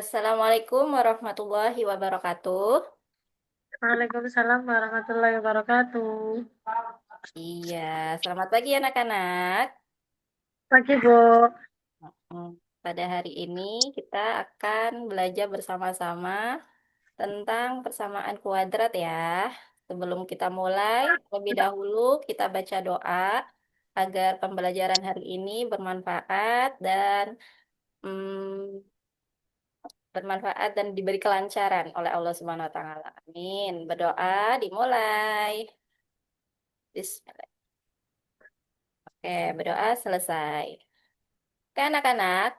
Assalamualaikum warahmatullahi wabarakatuh. Waalaikumsalam warahmatullahi wabarakatuh. Iya, selamat pagi anak-anak. Pagi, Bu. Hmm, Pada hari ini kita akan belajar bersama-sama tentang persamaan kuadrat ya. Sebelum kita mulai, lebih dahulu kita baca doa agar pembelajaran hari ini bermanfaat dan diberi kelancaran oleh Allah Subhanahu wa taala. Amin. Berdoa dimulai. Bismillah. Oke, berdoa selesai. Oke, anak-anak,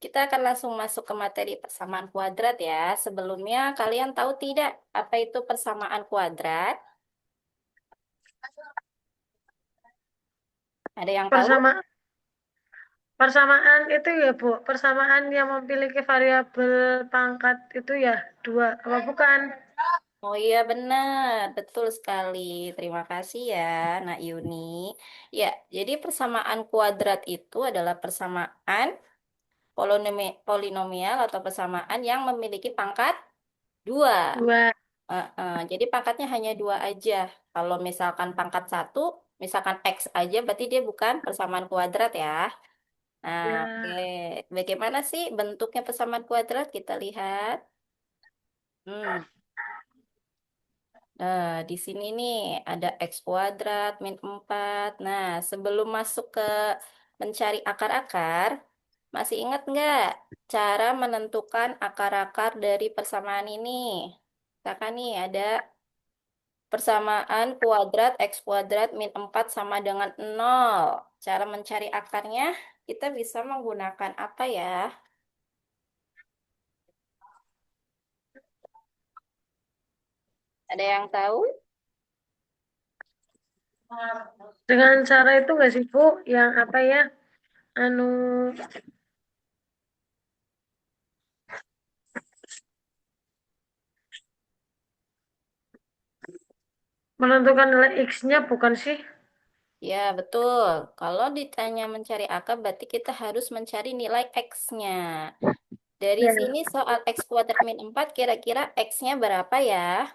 kita akan langsung masuk ke materi persamaan kuadrat ya. Sebelumnya, kalian tahu tidak apa itu persamaan kuadrat? Ada yang tahu? Persama, persamaan itu ya, Bu. Persamaan yang memiliki variabel pangkat itu ya, dua. Apa bukan? Oh iya benar, betul sekali. Terima kasih ya, Nak Yuni. Ya, jadi persamaan kuadrat itu adalah persamaan polinomial atau persamaan yang memiliki pangkat dua. Dua. Jadi pangkatnya hanya dua aja. Kalau misalkan pangkat satu, misalkan X aja, berarti dia bukan persamaan kuadrat ya. Nah, oke. Ya. Bagaimana sih bentuknya persamaan kuadrat? Kita lihat. Hmm. Nah, di sini nih ada X kuadrat min 4. Nah, sebelum masuk ke mencari akar-akar, masih ingat nggak cara menentukan akar-akar dari persamaan ini? Misalkan nih ada persamaan kuadrat X kuadrat min 4 sama dengan 0. Cara mencari akarnya, kita bisa menggunakan apa ya? Ada yang tahu? Dengan cara itu nggak sih, Bu? Yang apa ya? Anu, menentukan nilai X-nya bukan sih? Ya, betul. Kalau ditanya mencari akar, berarti kita harus mencari nilai X-nya. Dari Ya. sini soal X kuadrat min 4, kira-kira X-nya berapa ya?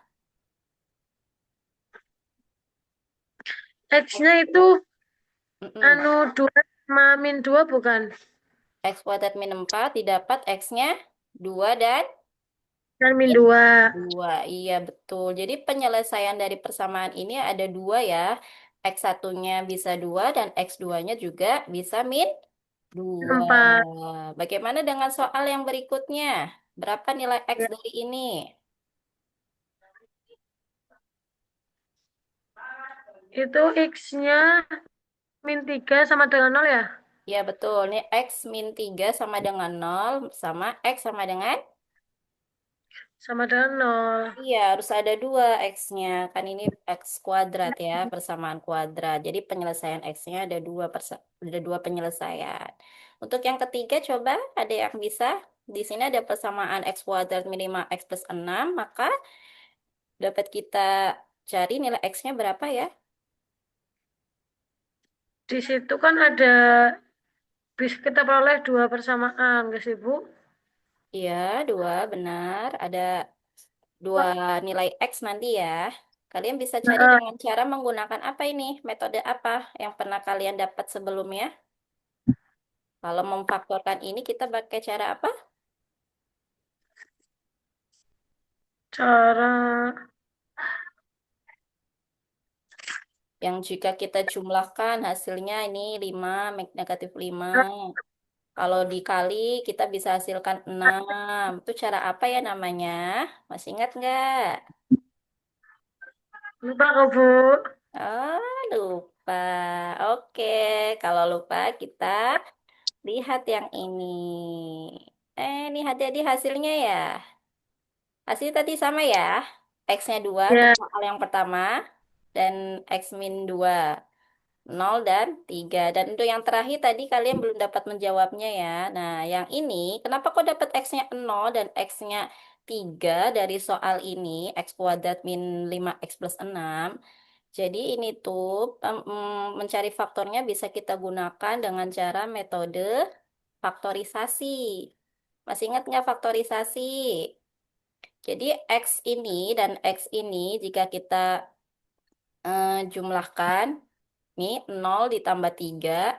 X-nya itu Mm-mm. anu 2 sama min 2 bukan? X kuadrat min 4 didapat X-nya 2 dan Dan min min 2. dua, iya betul. Jadi penyelesaian dari persamaan ini ada dua ya. X satunya bisa dua dan X duanya juga bisa min dua. 4. Bagaimana dengan soal yang berikutnya? Berapa nilai X Ya. dari ini? Itu X-nya min 3 sama dengan nol ya? Ya betul, ini X min 3 sama dengan nol sama X sama dengan. Sama dengan nol. Iya, harus ada dua X-nya. Kan ini X kuadrat ya, persamaan kuadrat. Jadi penyelesaian X-nya ada dua penyelesaian. Untuk yang ketiga, coba ada yang bisa. Di sini ada persamaan X kuadrat minimal X plus 6, maka dapat kita cari nilai X-nya berapa ya? Di situ kan ada bisa kita peroleh dua persamaan, nggak sih, Bu? Iya, dua, benar. Ada dua nilai X nanti ya. Kalian bisa cari Nah, dengan cara menggunakan apa ini? Metode apa yang pernah kalian dapat sebelumnya? Kalau memfaktorkan ini kita pakai cara apa? cara Yang jika kita jumlahkan hasilnya ini 5 negatif 5. Kalau dikali kita bisa hasilkan 6. Itu cara apa ya namanya? Masih ingat nggak? lupa kok, Bu. Oh, lupa. Oke, kalau lupa kita lihat yang ini. Ini hati-hati hasilnya ya. Hasil tadi sama ya. X-nya 2 untuk Ya, soal yang pertama. Dan X min 2. 0 dan 3. Dan untuk yang terakhir tadi kalian belum dapat menjawabnya ya. Nah, yang ini, kenapa kok dapat X-nya 0 dan X-nya 3 dari soal ini, X kuadrat min 5X plus 6. Jadi ini tuh mencari faktornya bisa kita gunakan dengan cara metode faktorisasi. Masih ingat nggak faktorisasi? Jadi X ini dan X ini jika kita jumlahkan, nih 0 ditambah 3,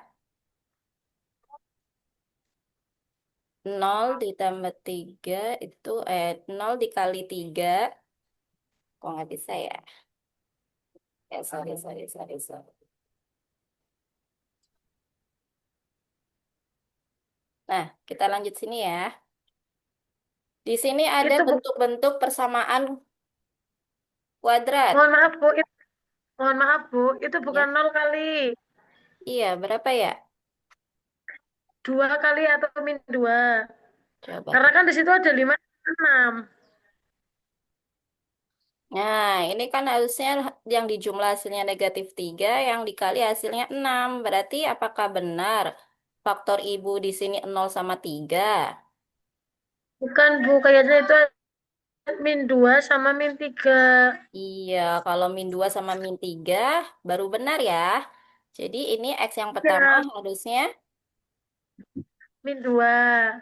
0 ditambah 3 itu, 0 dikali 3, kok nggak bisa ya? Sorry. Nah, kita lanjut sini ya. Di sini ada Itu bu, bentuk-bentuk persamaan kuadrat. mohon maaf Bu, mohon maaf Bu, itu Ya. bukan 0 kali. Iya, berapa ya? 2 kali atau min 2. Coba Karena kita. kan di situ ada 5, 6. Nah, ini kan harusnya yang dijumlah hasilnya negatif 3, yang dikali hasilnya 6. Berarti apakah benar faktor ibu di sini 0 sama 3? Bukan Bu, kayaknya itu min 2 sama min 3. Iya, kalau min 2 sama min 3 baru benar ya. Jadi ini X yang pertama Ya, harusnya, min 2.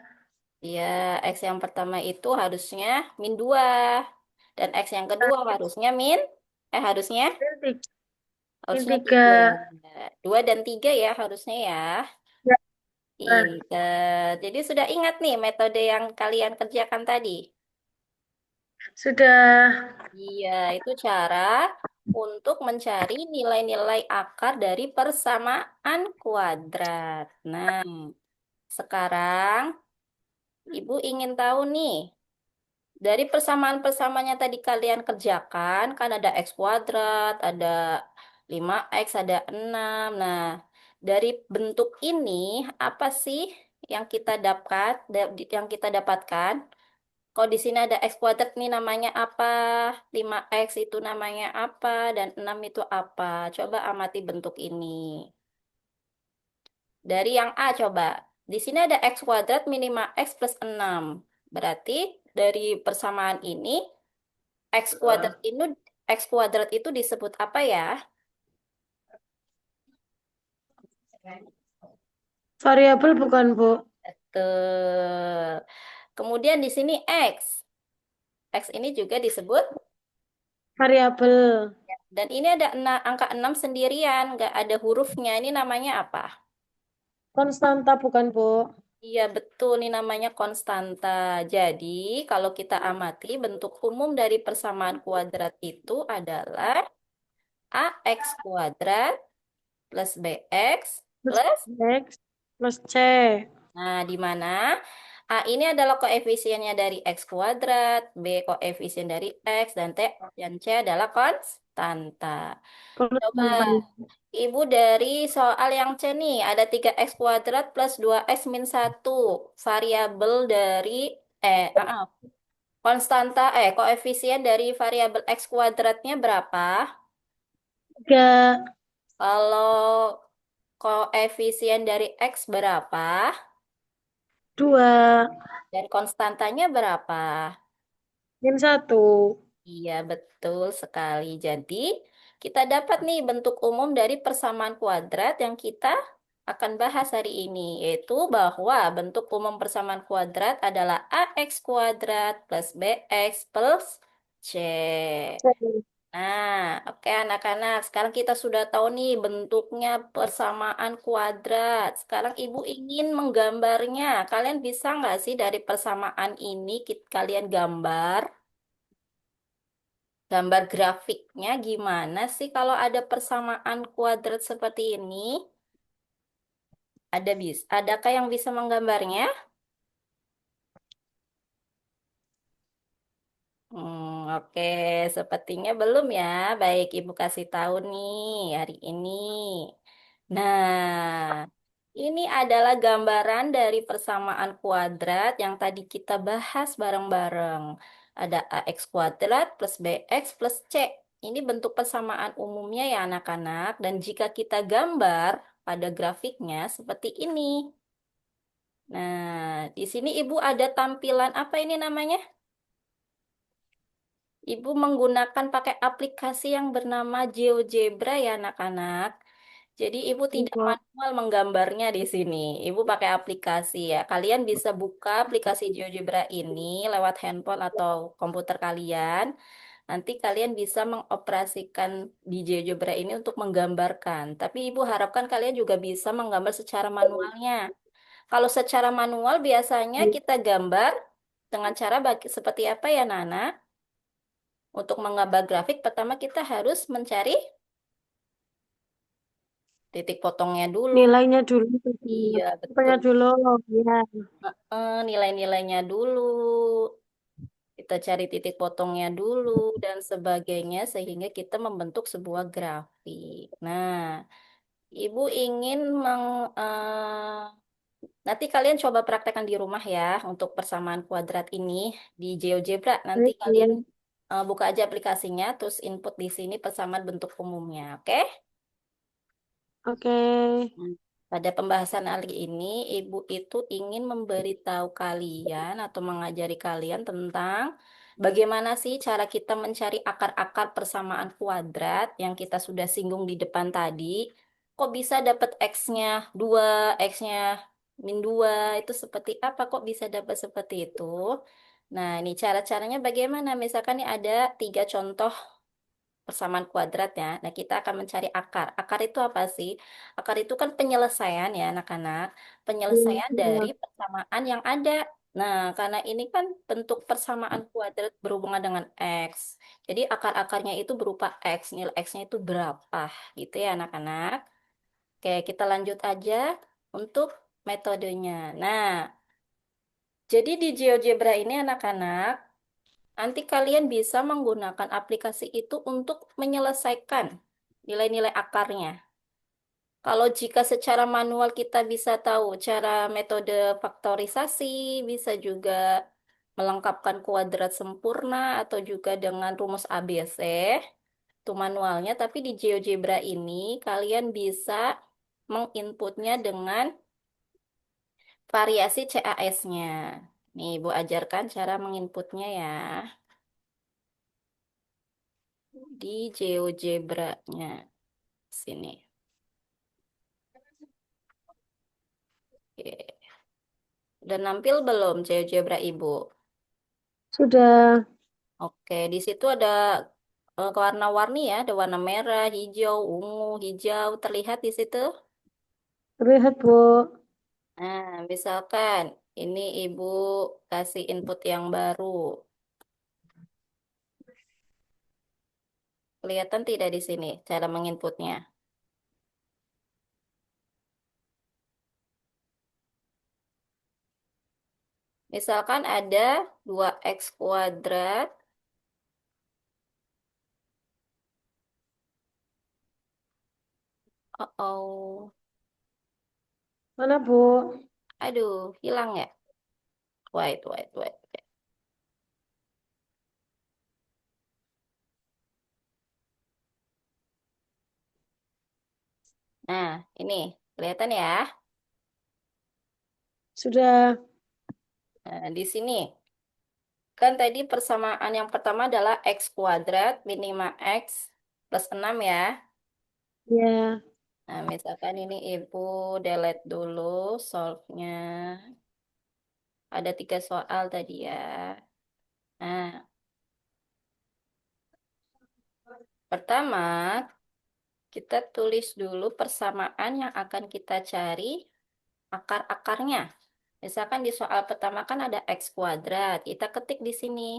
ya X yang pertama itu harusnya min 2. Dan X yang kedua harusnya harusnya Min 3. Min harusnya 3. 3. 2 dan 3 ya harusnya ya. Ya, Pinter. Jadi sudah ingat nih metode yang kalian kerjakan tadi. sudah. Iya, itu cara untuk mencari nilai-nilai akar dari persamaan kuadrat. Nah, sekarang Ibu ingin tahu nih, dari persamaan-persamaannya tadi kalian kerjakan, kan ada X kuadrat, ada 5X, ada 6. Nah, dari bentuk ini, apa sih yang kita yang kita dapatkan? Kalau di sini ada X kuadrat nih namanya apa, 5X itu namanya apa, dan 6 itu apa? Coba amati bentuk ini. Dari yang A coba. Di sini ada X kuadrat minimal X plus 6. Berarti dari persamaan ini, X kuadrat ini X kuadrat itu disebut apa ya? Variabel bukan Bu? Tuh. Kemudian di sini X. X ini juga disebut. Variabel. Dan ini ada angka 6 sendirian, nggak ada hurufnya. Ini namanya apa? Konstanta bukan Bu? Iya betul, ini namanya konstanta. Jadi kalau kita amati bentuk umum dari persamaan kuadrat itu adalah AX kuadrat plus BX Plus plus. X plus C. Nah, di mana A ini adalah koefisiennya dari X kuadrat, B koefisien dari X, dan C adalah konstanta. Coba Konstanta. Ibu dari soal yang C nih, ada 3X kuadrat plus 2X min 1. Variabel dari, konstanta, koefisien dari variabel X kuadratnya berapa? 3. Kalau koefisien dari X berapa? 2. Dan konstantanya berapa? Min 1. Iya, betul sekali. Jadi, kita dapat nih bentuk umum dari persamaan kuadrat yang kita akan bahas hari ini, yaitu bahwa bentuk umum persamaan kuadrat adalah AX kuadrat plus BX plus C. Nah, oke anak-anak, sekarang kita sudah tahu nih bentuknya persamaan kuadrat. Sekarang Ibu ingin menggambarnya. Kalian bisa nggak sih dari persamaan ini kalian gambar? Gambar grafiknya gimana sih kalau ada persamaan kuadrat seperti ini? Adakah yang bisa menggambarnya? Oke, sepertinya belum ya. Baik, Ibu kasih tahu nih hari ini. Nah, ini adalah gambaran dari persamaan kuadrat yang tadi kita bahas bareng-bareng. Ada AX kuadrat plus BX plus C. Ini bentuk persamaan umumnya ya anak-anak. Dan jika kita gambar pada grafiknya seperti ini. Nah, di sini Ibu ada tampilan apa ini namanya? Ibu menggunakan pakai aplikasi yang bernama GeoGebra ya anak-anak. Jadi ibu tidak Info. manual menggambarnya di sini. Ibu pakai aplikasi ya. Kalian bisa buka aplikasi GeoGebra ini lewat handphone atau komputer kalian. Nanti kalian bisa mengoperasikan di GeoGebra ini untuk menggambarkan. Tapi ibu harapkan kalian juga bisa menggambar secara manualnya. Kalau secara manual biasanya kita gambar dengan cara seperti apa ya Nana? Untuk menggambar grafik pertama kita harus mencari titik potongnya dulu. Nilainya dulu. Iya, Apanya betul. dulu. Ya. Nilai-nilainya dulu. Kita cari titik potongnya dulu dan sebagainya sehingga kita membentuk sebuah grafik. Nah, Ibu ingin nanti kalian coba praktekkan di rumah ya untuk persamaan kuadrat ini di GeoGebra. Nanti kalian Oke. buka aja aplikasinya, terus input di sini persamaan bentuk umumnya, oke? Oke. Hmm. Pada pembahasan kali ini, Ibu itu ingin memberitahu kalian atau mengajari kalian tentang bagaimana sih cara kita mencari akar-akar persamaan kuadrat yang kita sudah singgung di depan tadi. Kok bisa dapat X-nya 2, X-nya min 2 itu seperti apa? Kok bisa dapat seperti itu? Nah, ini cara-caranya bagaimana? Misalkan nih ada 3 contoh persamaan kuadrat ya. Nah, kita akan mencari akar. Akar itu apa sih? Akar itu kan penyelesaian ya, anak-anak. Penyelesaian dari Iya. persamaan yang ada. Nah, karena ini kan bentuk persamaan kuadrat berhubungan dengan X. Jadi akar-akarnya itu berupa X. Nilai X-nya itu berapa gitu ya, anak-anak. Oke, kita lanjut aja untuk metodenya. Nah, jadi di GeoGebra ini anak-anak, nanti kalian bisa menggunakan aplikasi itu untuk menyelesaikan nilai-nilai akarnya. Kalau jika secara manual kita bisa tahu cara metode faktorisasi, bisa juga melengkapkan kuadrat sempurna atau juga dengan rumus ABC, itu manualnya. Tapi di GeoGebra ini kalian bisa menginputnya dengan variasi CAS-nya. Nih, Ibu ajarkan cara menginputnya ya di GeoGebra-nya. Sini. Oke. Udah nampil belum GeoGebra Ibu? Sudah Oke, di situ ada warna-warni ya, ada warna merah, hijau, ungu, hijau, terlihat di situ. terlihat, Bu. Nah, misalkan ini Ibu kasih input yang baru. Kelihatan tidak di sini cara menginputnya? Misalkan ada 2x². Oh, Mana, Bu? aduh, hilang ya? Wait, wait, wait. Nah, ini kelihatan ya? Sudah. Nah, di sini. Kan tadi persamaan yang pertama adalah x² minima x plus 6 ya. Ya. Nah, misalkan ini Ibu delete dulu solve-nya. Ada 3 soal tadi ya. Nah, pertama kita tulis dulu persamaan yang akan kita cari akar-akarnya. Misalkan di soal pertama kan ada x². Kita ketik di sini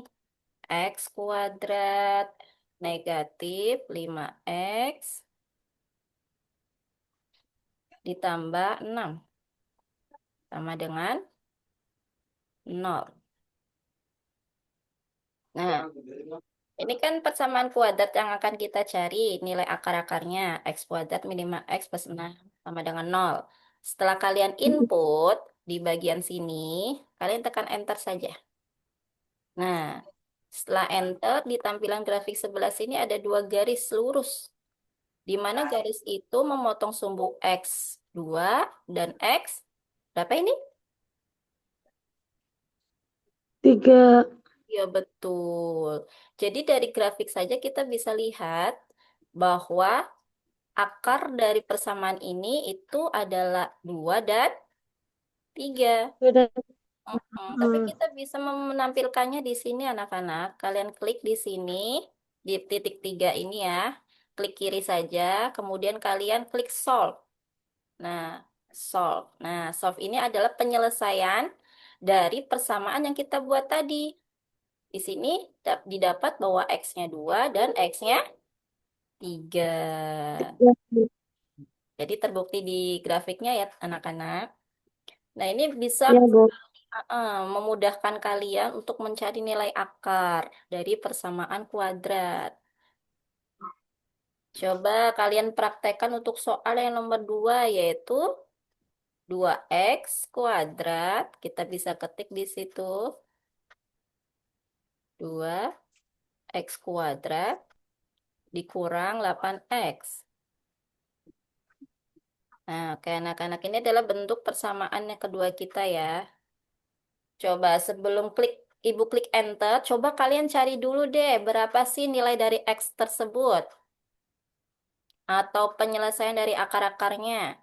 x² negatif 5x ditambah 6 sama dengan 0. Nah, ini kan persamaan kuadrat yang akan kita cari nilai akar-akarnya. X² minima X plus 6 sama dengan 0. Setelah kalian input di bagian sini, kalian tekan enter saja. Nah, setelah enter di tampilan grafik sebelah sini ada 2 garis lurus. Di mana garis itu memotong sumbu X2 dan X. Berapa ini? 3. Ya, betul. Jadi dari grafik saja kita bisa lihat bahwa akar dari persamaan ini itu adalah 2 dan 3. Udah. Tapi Hmm. kita bisa menampilkannya di sini anak-anak. Kalian klik di sini, di titik 3 ini ya. Klik kiri saja, kemudian kalian klik solve. Nah, solve. Nah, solve ini adalah penyelesaian dari persamaan yang kita buat tadi. Di sini didapat bahwa X-nya 2 dan X-nya 3. Jadi terbukti di grafiknya ya anak-anak. Nah, ini bisa Iya, Bu. memudahkan kalian untuk mencari nilai akar dari persamaan kuadrat. Coba kalian praktekkan untuk soal yang nomor 2 yaitu 2x kuadrat. Kita bisa ketik di situ 2x kuadrat dikurang 8x. Nah, oke anak-anak ini adalah bentuk persamaan yang kedua kita ya. Coba sebelum ibu klik enter, coba kalian cari dulu deh berapa sih nilai dari X tersebut atau penyelesaian dari akar-akarnya.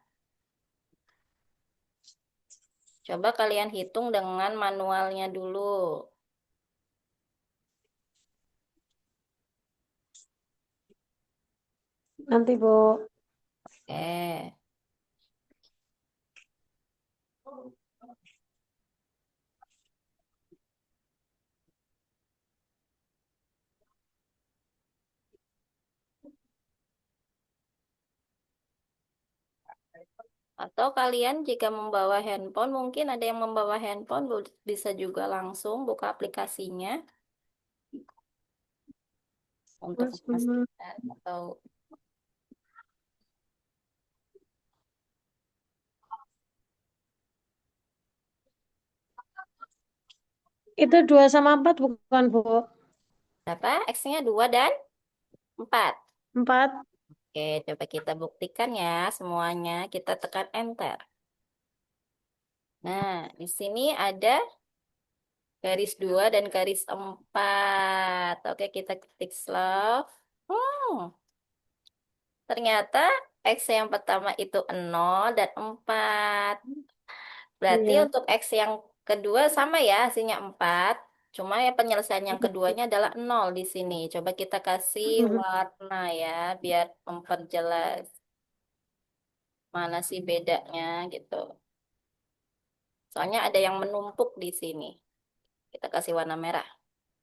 Coba kalian hitung dengan manualnya dulu. Nanti, Bu. Oke. Atau kalian jika membawa handphone, mungkin ada yang membawa handphone, bisa juga langsung buka aplikasinya untuk Hmm. memastikan atau Itu 2 sama 4 bukan, Bu? berapa? X-nya 2 dan 4. 4. Oke, coba kita buktikan ya semuanya. Kita tekan enter. Nah, di sini ada garis 2 dan garis 4. Oke, kita ketik slope. Ternyata X yang pertama itu 0 dan 4. Berarti Iya. untuk X yang kedua sama ya, hasilnya 4. Cuma ya penyelesaian yang keduanya adalah 0 di sini. Coba kita kasih Mhm. warna ya, biar memperjelas mana sih bedanya gitu. Soalnya ada yang menumpuk di sini. Kita kasih warna merah.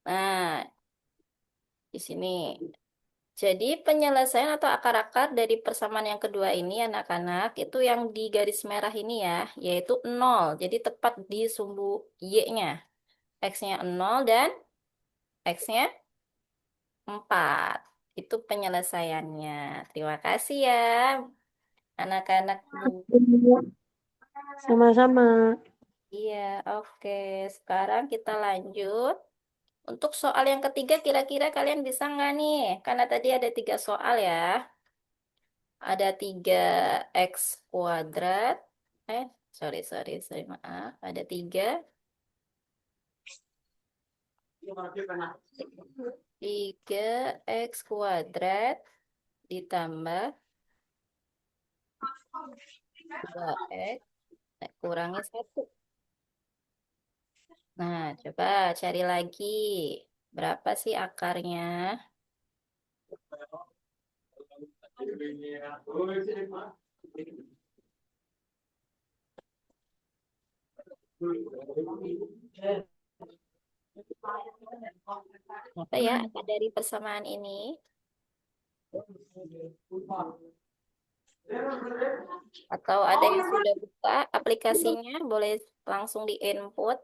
Nah, di sini. Jadi penyelesaian atau akar-akar dari persamaan yang kedua ini anak-anak itu yang di garis merah ini ya, yaitu 0. Jadi tepat di sumbu Y-nya. X-nya 0 dan X-nya 4. Itu penyelesaiannya. Terima kasih ya anak-anak Bu. Sama-sama. Iya, oke. Sekarang kita lanjut. Untuk soal yang ketiga kira-kira kalian bisa nggak nih? Karena tadi ada 3 soal ya. Ada 3x kuadrat. Eh, sorry, maaf. Ada 3x kuadrat ditambah 2x kurangi 1. Nah, coba cari lagi. Berapa sih akarnya? Apa ya akar dari persamaan ini? Atau ada yang sudah buka aplikasinya? Boleh langsung di-input.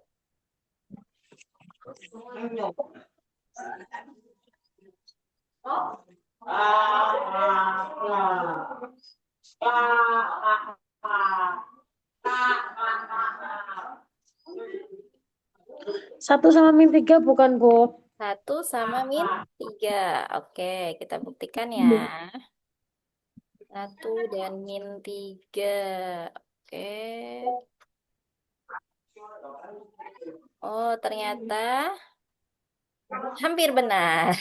Satu sama min 3 bukan, Bu? 1 sama min 3. Oke, kita buktikan ya. 1 dan min 3. Oke. Oh, ternyata hampir benar.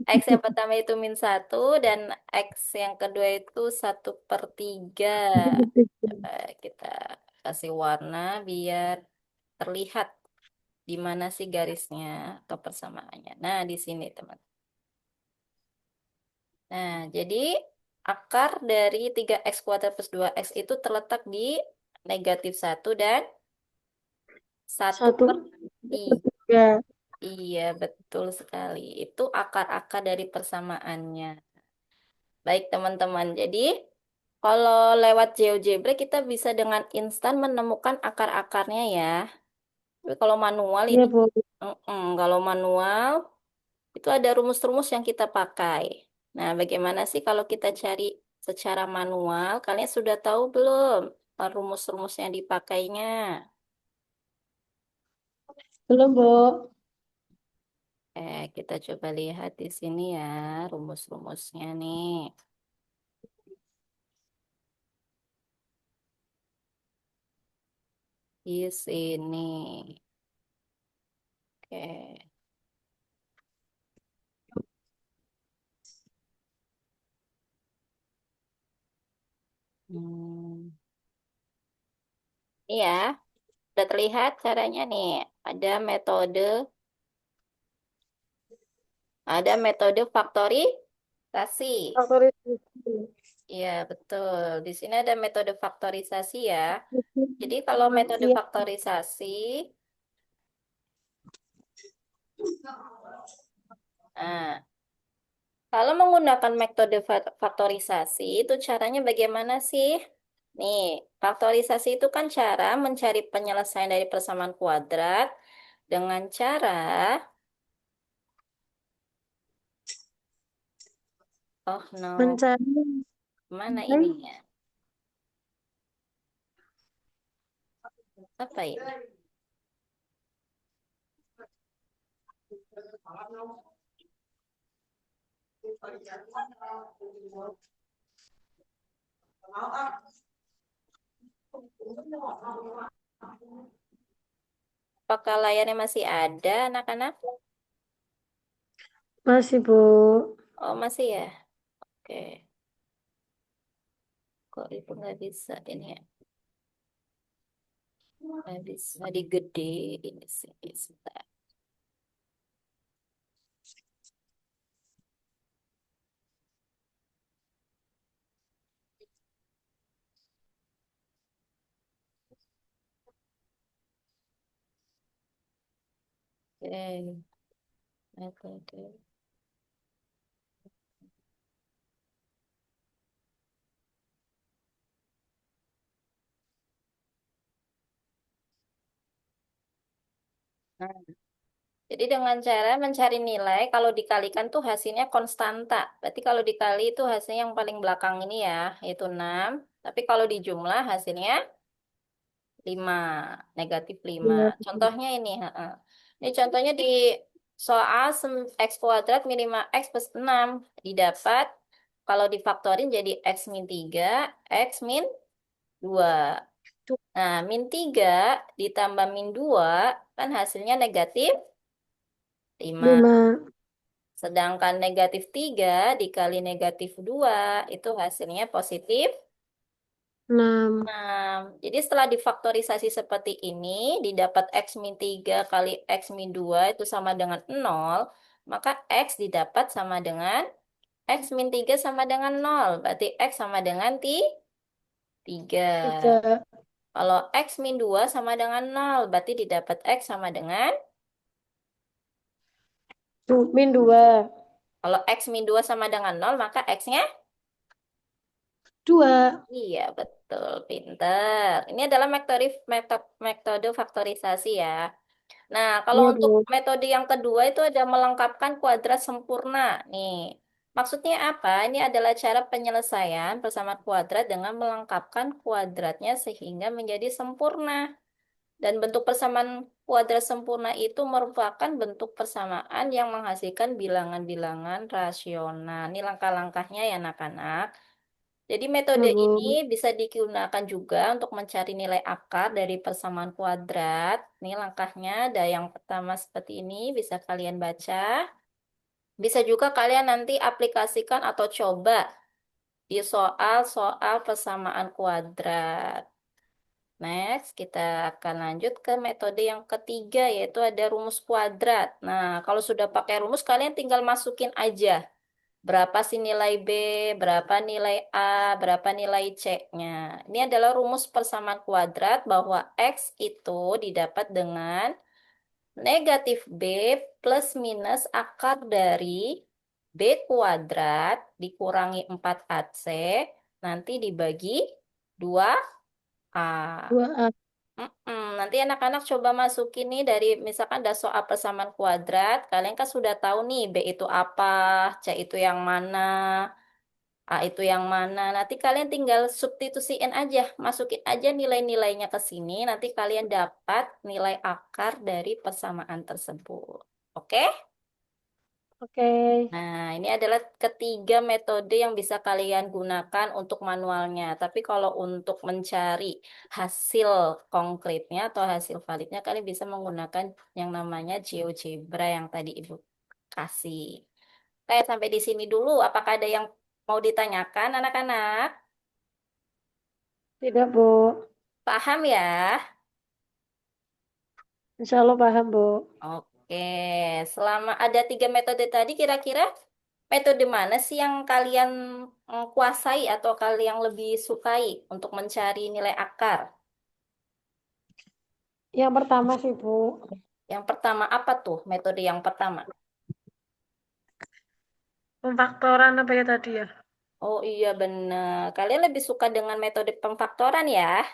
X yang pertama itu -1 dan X yang kedua itu 1/3. Coba kita kasih warna biar terlihat di mana sih garisnya atau persamaannya. Nah, di sini teman. Nah, jadi akar dari 3x² plus 2x itu terletak di -1 dan satu Satu per per tiga. tiga. Iya, betul sekali. Itu akar-akar dari persamaannya. Baik, teman-teman. Jadi, kalau lewat GeoGebra kita bisa dengan instan menemukan akar-akarnya ya. Tapi kalau manual Iya, ini, Bu. kalau manual itu ada rumus-rumus yang kita pakai. Nah, bagaimana sih kalau kita cari secara manual? Kalian sudah tahu belum rumus-rumus yang dipakainya? Belum, Bu. Kita coba lihat di sini ya, rumus-rumusnya nih. Di sini. Oke. Hmm. Iya, udah terlihat caranya nih. Ada metode, ada metode faktorisasi. Faktorisasi. Iya, betul. Di sini ada metode faktorisasi ya. Jadi kalau metode Iya. faktorisasi, nah, kalau menggunakan metode faktorisasi, itu caranya bagaimana sih? Nih, faktorisasi itu kan cara mencari penyelesaian dari persamaan kuadrat dengan cara, oh no, Mencari mana nilai ininya? Apa ini? Apakah layarnya masih ada, anak-anak? masih, Bu. Oh, masih ya? Oke. Kok itu nggak bisa ini ya? Nggak bisa digede ini sih. Sebentar. Oke. Oke. Nah, jadi dengan cara mencari nilai, kalau dikalikan tuh hasilnya konstanta. Berarti kalau dikali itu hasilnya yang paling belakang ini ya, yaitu 6. Tapi kalau dijumlah hasilnya 5, -5. Iya. Contohnya ini. Heeh. Ini contohnya di soal x kuadrat min 5x plus 6. Didapat, kalau difaktorin jadi x min 3, x min 2. Nah, min 3 ditambah min 2 kan hasilnya -5. 5, Sedangkan -3 dikali -2 itu hasilnya +6. 6. Jadi setelah difaktorisasi seperti ini, didapat x min 3 kali x min 2 itu sama dengan 0, maka x didapat sama dengan x min 3 sama dengan 0. Berarti x sama dengan 3. 3. Kalau x min 2 sama dengan 0, berarti didapat x sama dengan, Min 2. kalau x min 2 sama dengan 0, maka x-nya. 2. Iya, betul, pinter. Ini adalah metode faktorisasi ya. Nah, kalau Iya, untuk Bu. metode yang kedua itu ada melengkapkan kuadrat sempurna. Nih, maksudnya apa? Ini adalah cara penyelesaian persamaan kuadrat dengan melengkapkan kuadratnya sehingga menjadi sempurna. Dan bentuk persamaan kuadrat sempurna itu merupakan bentuk persamaan yang menghasilkan bilangan-bilangan rasional. Ini langkah-langkahnya ya, anak-anak. Jadi Ya, metode ini Bu. bisa digunakan juga untuk mencari nilai akar dari persamaan kuadrat. Ini langkahnya ada yang pertama seperti ini, bisa kalian baca. Bisa juga kalian nanti aplikasikan atau coba di soal-soal persamaan kuadrat. Next, kita akan lanjut ke metode yang ketiga, yaitu ada rumus kuadrat. Nah, kalau sudah pakai rumus, kalian tinggal masukin aja. Berapa sih nilai B, berapa nilai A, berapa nilai C-nya. Ini adalah rumus persamaan kuadrat bahwa X itu didapat dengan negatif B plus minus akar dari B kuadrat dikurangi 4AC, nanti dibagi 2A. 2A. Nanti anak-anak coba masukin nih dari misalkan ada soal persamaan kuadrat, kalian kan sudah tahu nih B itu apa, C itu yang mana, A itu yang mana. Nanti kalian tinggal substitusiin aja, masukin aja nilai-nilainya ke sini, nanti kalian dapat nilai akar dari persamaan tersebut. Oke? Oke. Nah, ini adalah ketiga metode yang bisa kalian gunakan untuk manualnya. Tapi kalau untuk mencari hasil konkretnya atau hasil validnya, kalian bisa menggunakan yang namanya GeoGebra yang tadi Ibu kasih. Oke, sampai di sini dulu. Apakah ada yang mau ditanyakan, anak-anak? Tidak, Bu. Paham ya? Insya Allah paham, Bu. Oke, selama ada tiga metode tadi, kira-kira metode mana sih yang kalian kuasai atau kalian lebih sukai untuk mencari nilai akar? Yang pertama sih, Bu. Yang pertama apa tuh metode yang pertama? Pemfaktoran apa ya tadi ya? Oh iya benar. Kalian lebih suka dengan metode pemfaktoran ya?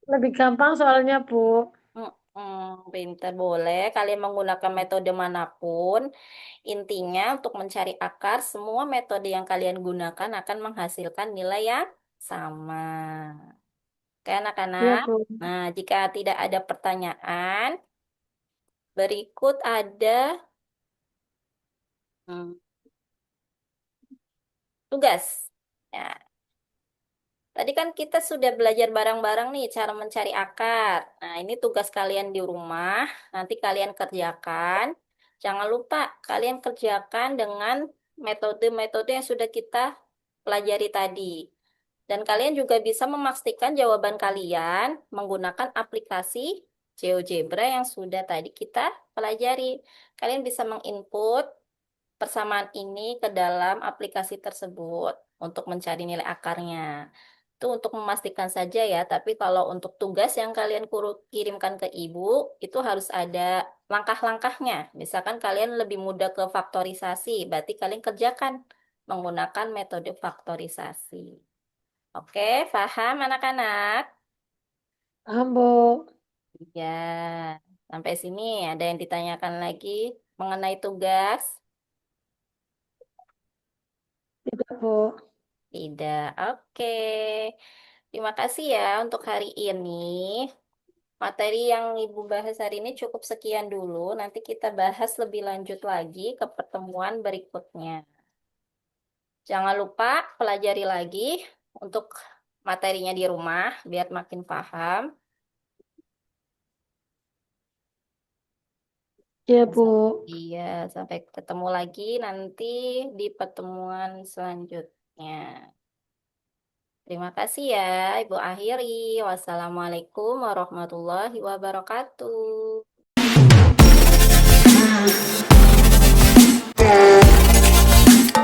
Lebih gampang soalnya, Bu. Pinter boleh. Kalian menggunakan metode manapun. Intinya untuk mencari akar, semua metode yang kalian gunakan akan menghasilkan nilai yang sama. Oke, Iya, anak-anak. Bu. Nah, jika tidak ada pertanyaan, berikut ada hmm, tugas. Ya, tadi kan kita sudah belajar bareng-bareng nih cara mencari akar. Nah, ini tugas kalian di rumah. Nanti kalian kerjakan. Jangan lupa kalian kerjakan dengan metode-metode yang sudah kita pelajari tadi. Dan kalian juga bisa memastikan jawaban kalian menggunakan aplikasi GeoGebra yang sudah tadi kita pelajari. Kalian bisa menginput persamaan ini ke dalam aplikasi tersebut untuk mencari nilai akarnya. Itu untuk memastikan saja ya, tapi kalau untuk tugas yang kalian kirimkan ke ibu, itu harus ada langkah-langkahnya. Misalkan kalian lebih mudah ke faktorisasi, berarti kalian kerjakan menggunakan metode faktorisasi. Oke, paham anak-anak? Paham, Bu. Ya, sampai sini ada yang ditanyakan lagi mengenai tugas? Tidak, Bu. Tidak. Oke. Terima kasih ya untuk hari ini. Materi yang Ibu bahas hari ini cukup sekian dulu. Nanti kita bahas lebih lanjut lagi ke pertemuan berikutnya. Jangan lupa pelajari lagi untuk materinya di rumah biar makin paham. Iya, Bu. Iya, sampai ketemu lagi nanti di pertemuan selanjutnya. Terima kasih ya, Ibu akhiri. Wassalamualaikum warahmatullahi wabarakatuh.